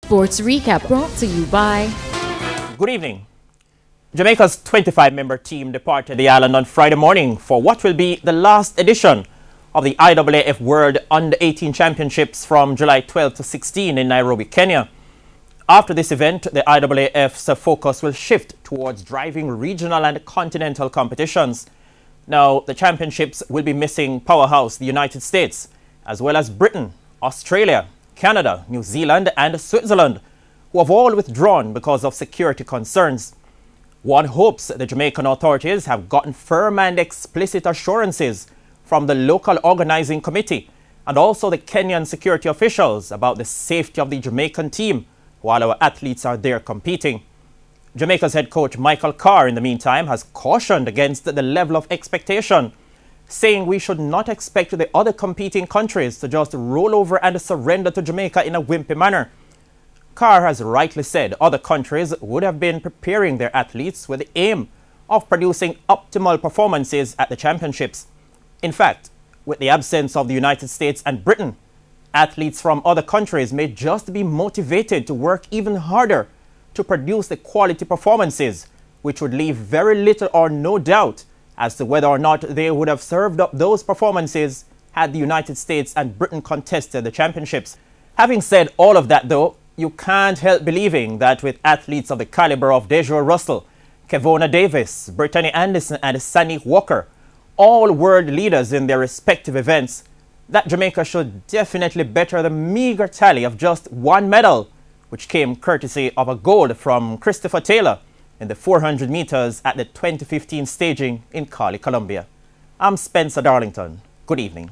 Sports Recap brought to you by... Good evening. Jamaica's 25-member team departed the island on Friday morning for what will be the last edition of the IAAF World Under-18 Championships from July 12 to 16 in Nairobi, Kenya. After this event, the IAAF's focus will shift towards driving regional and continental competitions. Now, the championships will be missing powerhouse the United States, as well as Britain, Australia, Canada, New Zealand and Switzerland, who have all withdrawn because of security concerns. One hopes the Jamaican authorities have gotten firm and explicit assurances from the local organizing committee and also the Kenyan security officials about the safety of the Jamaican team while our athletes are there competing. Jamaica's head coach Michael Carr, in the meantime, has cautioned against the level of expectation, saying we should not expect the other competing countries to just roll over and surrender to Jamaica in a wimpy manner. Carr has rightly said other countries would have been preparing their athletes with the aim of producing optimal performances at the championships. In fact, with the absence of the United States and Britain, athletes from other countries may just be motivated to work even harder to produce the quality performances, which would leave very little or no doubt as to whether or not they would have served up those performances had the United States and Britain contested the championships. Having said all of that, though, you can't help believing that with athletes of the caliber of Dejo Russell, Kevona Davis, Brittany Anderson and Sanique Walker, all world leaders in their respective events, that Jamaica should definitely better the meager tally of just one medal, which came courtesy of a gold from Christopher Taylor in the 400 meters at the 2015 staging in Cali, Colombia. I'm Spencer Darlington. Good evening.